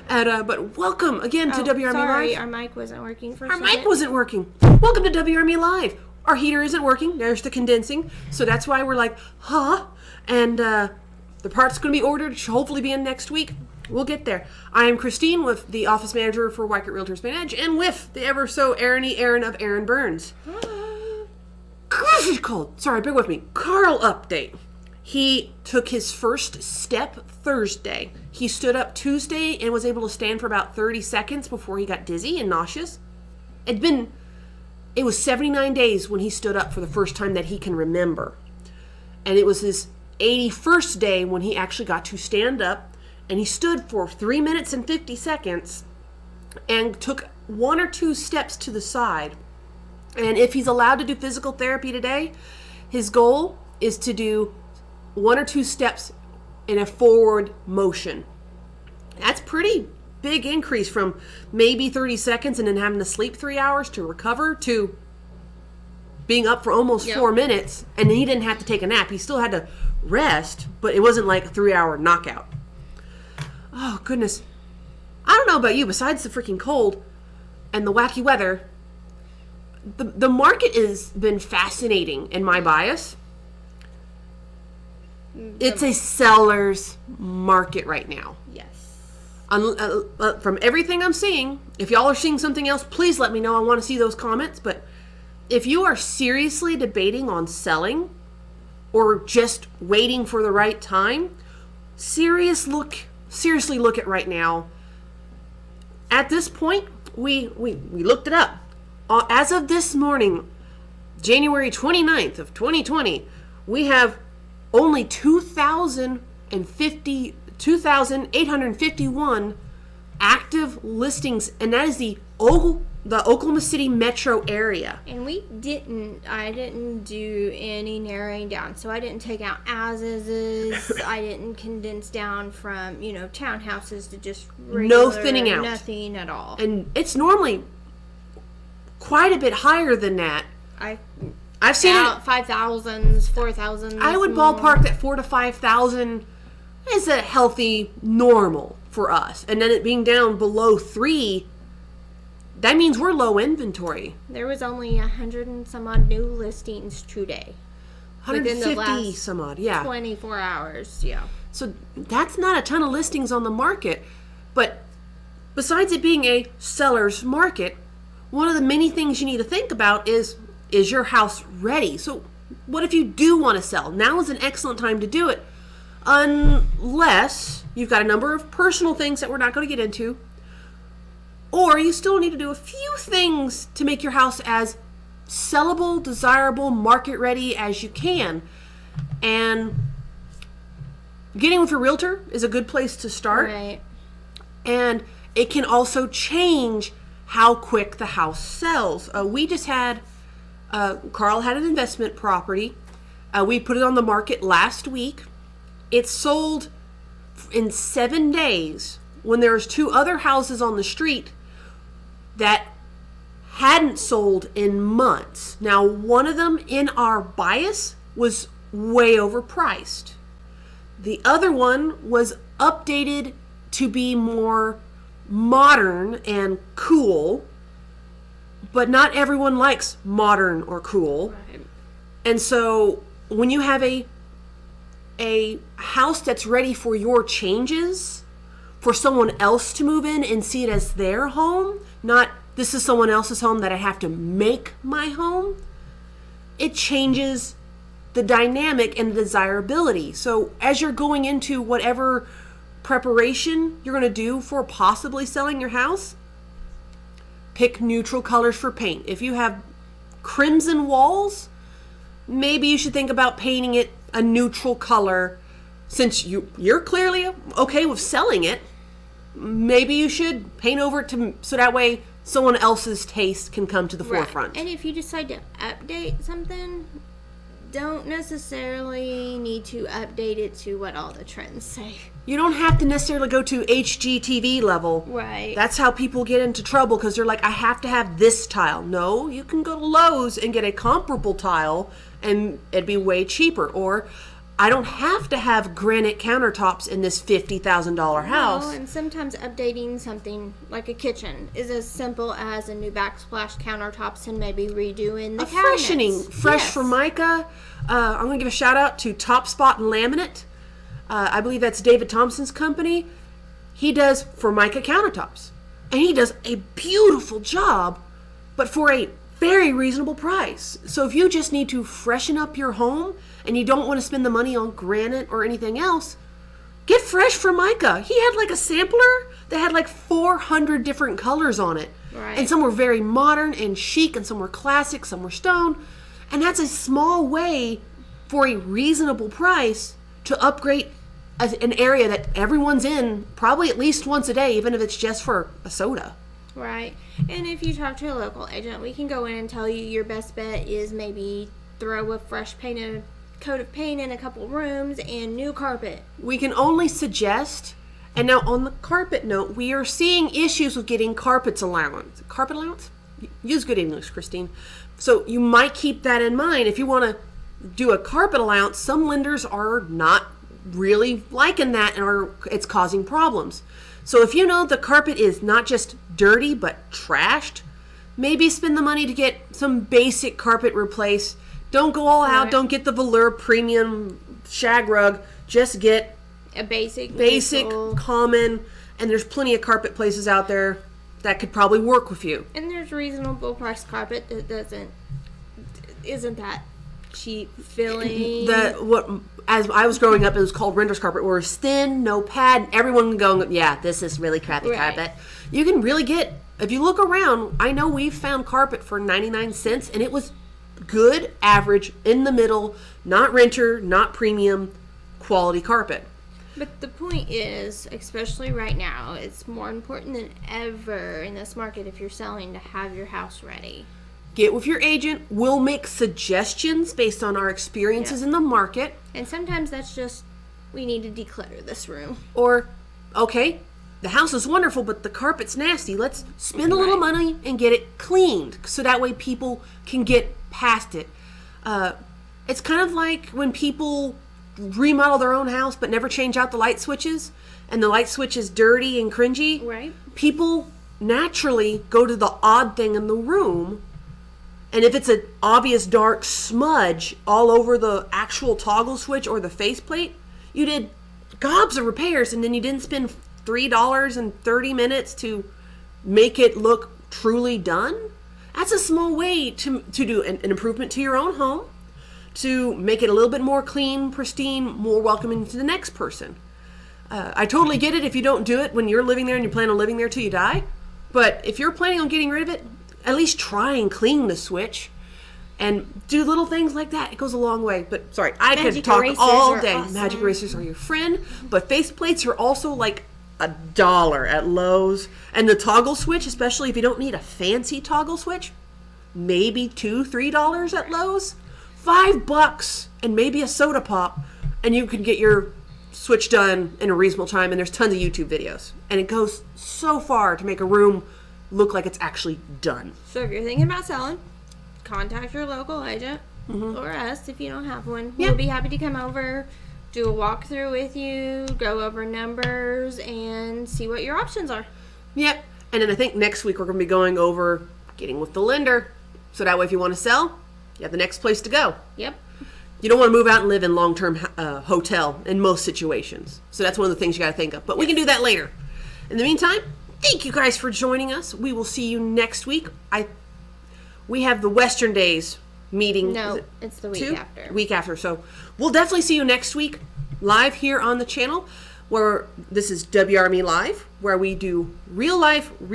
But welcome again to WRME Live. Our mic wasn't working for a Our second. mic wasn't working. Welcome to WRME Live. Our heater isn't working. There's the condensing. So that's why we're like, huh? And the part's going to be ordered. Should hopefully be in next week. We'll get there. I am Christine, with the office manager for Weichert Realtors Main Edge, and with the ever so Aaron-y Aaron of Aaron Burns. Gosh, it's cold. Sorry, bear with me. Carl update. He took his first step Thursday. He stood up Tuesday and was able to stand for about 30 seconds before he got dizzy and nauseous. It was 79 days when he stood up for the first time that he can remember. And it was his 81st day when he actually got to stand up, and he stood for 3 minutes and 50 seconds and took one or two steps to the side. And if he's allowed to do physical therapy today, his goal is to do one or two steps in a forward motion. That's pretty big increase from maybe 30 seconds and then having to sleep 3 hours to recover to being up for almost 4 minutes, and he didn't have to take a nap. He still had to rest, but it wasn't like a 3-hour knockout. Oh, goodness. I don't know about you, besides the freaking cold and the wacky weather, the market has been fascinating in my bias. It's a seller's market right now. Yes. From everything I'm seeing, if y'all are seeing something else, please let me know. I want to see those comments. But if you are seriously debating on selling or just waiting for the right time, seriously look at right now. At this point, we looked it up. As of this morning, January 29th of 2020, we have only 2,851 active listings, and that is the Oklahoma City metro area. And I didn't do any narrowing down. So I didn't take out as-is. I didn't condense down from, townhouses to just regular. No thinning out. Nothing at all. And it's normally quite a bit higher than that. I've seen it 5,000s, 4,000s. I would ballpark that 4,000 to 5,000 is a healthy normal for us. And then it being down below 3, that means we're low inventory. There was only 100 and some odd new listings today. 150 some odd, yeah. 24 hours, yeah. So that's not a ton of listings on the market. But besides it being a seller's market, one of the many things you need to think about is your house ready? So what if you do want to sell? Now is an excellent time to do it. Unless you've got a number of personal things that we're not going to get into. Or you still need to do a few things to make your house as sellable, desirable, market ready as you can. And getting with your realtor is a good place to start. Right. And it can also change how quick the house sells. We just had Carl had an investment property. We put it on the market last week. It sold in 7 days when there was 2 other houses on the street that hadn't sold in months. Now, one of them in our bias was way overpriced. The other one was updated to be more modern and cool. But not everyone likes modern or cool. Right. And so when you have a house that's ready for your changes, for someone else to move in and see it as their home, not this is someone else's home that I have to make my home, it changes the dynamic and the desirability. So as you're going into whatever preparation you're going to do for possibly selling your house, pick neutral colors for paint. If you have crimson walls, maybe you should think about painting it a neutral color. Since you're clearly okay with selling it, maybe you should paint over it so that way someone else's taste can come to the forefront. And if you decide to update something, don't necessarily need to update it to what all the trends say. You don't have to necessarily go to HGTV level. Right. That's how people get into trouble because they're like, I have to have this tile. No, you can go to Lowe's and get a comparable tile and it'd be way cheaper. Or I don't have to have granite countertops in this $50,000 house. Well, and sometimes updating something like a kitchen is as simple as a new backsplash countertops and maybe redoing the cabinets. Freshening, Fresh Yes. Formica. I'm going to give a shout out to Top Spot and Laminate. I believe that's David Thompson's company. He does Formica countertops. And he does a beautiful job, but for a very reasonable price. So if you just need to freshen up your home and you don't want to spend the money on granite or anything else, get Fresh Formica. He had like a sampler that had like 400 different colors on it. Right. And some were very modern and chic, and some were classic, some were stone. And that's a small way for a reasonable price to upgrade an area that everyone's in probably at least once a day, even if it's just for a soda. Right. And if you talk to a local agent, we can go in and tell you your best bet is maybe throw a fresh painted coat of paint in a couple rooms and new carpet. We can only suggest. And now on the carpet note, we are seeing issues with getting carpet allowance. Use good English, Christine. So you might keep that in mind. If you want to do a carpet allowance, some lenders are not really liking that, and it's causing problems. So if you know the carpet is not just dirty but trashed, maybe spend the money to get some basic carpet replaced. Don't go all out. Right. Don't get the velour premium shag rug. Just get A basic, neutral. common, and there's plenty of carpet places out there that could probably work with you. And there's reasonable price carpet that isn't that cheap filling. As I was growing up, it was called renter's carpet, where it's thin, no pad, and everyone can go, yeah, this is really crappy Right. carpet. You can really get, if you look around, I know we've found carpet for 99 cents, and it was good, average, in the middle, not renter, not premium, quality carpet. But the point is, especially right now, it's more important than ever in this market if you're selling to have your house ready. Get with your agent. We'll make suggestions based on our experiences in the market. And sometimes that's just, we need to declutter this room. Or, okay, the house is wonderful, but the carpet's nasty. Let's spend a little Right. money and get it cleaned so that way people can get past it. It's kind of like when people remodel their own house but never change out the light switches, and the light switch is dirty and cringy. Right. People naturally go to the odd thing in the room. And if it's an obvious dark smudge all over the actual toggle switch or the faceplate, you did gobs of repairs and then you didn't spend $3 and 30 minutes to make it look truly done. That's a small way to do an improvement to your own home, to make it a little bit more clean, pristine, more welcoming to the next person. I totally get it if you don't do it when you're living there and you plan on living there till you die. But if you're planning on getting rid of it, at least try and clean the switch and do little things like that. It goes a long way. But sorry, I could Magic talk erasers all are day. awesome. Magic erasers are your friend, but faceplates are also like $1 at Lowe's. And the toggle switch, especially if you don't need a fancy toggle switch, maybe $2-3 at Lowe's. $5 and maybe a soda pop, and you can get your switch done in a reasonable time. And there's tons of YouTube videos, and it goes so far to make a room look like it's actually done. So if you're thinking about selling, contact your local agent or us if you don't have one. Yeah. We'll be happy to come over, do a walkthrough with you, go over numbers, and see what your options are. Yep. And then I think next week we're going to be going over getting with the lender, so that way if you want to sell, you have the next place to go. Yep. You don't want to move out and live in long-term hotel in most situations. So that's one of the things you got to think of. But we can do that later. In the meantime, thank you guys for joining us. We will see you next week. We have the Western Days meeting. No, Is it it's the week 2? after. Week after. So we'll definitely see you next week live here on the channel, where this is WRME Live, where we do real life, real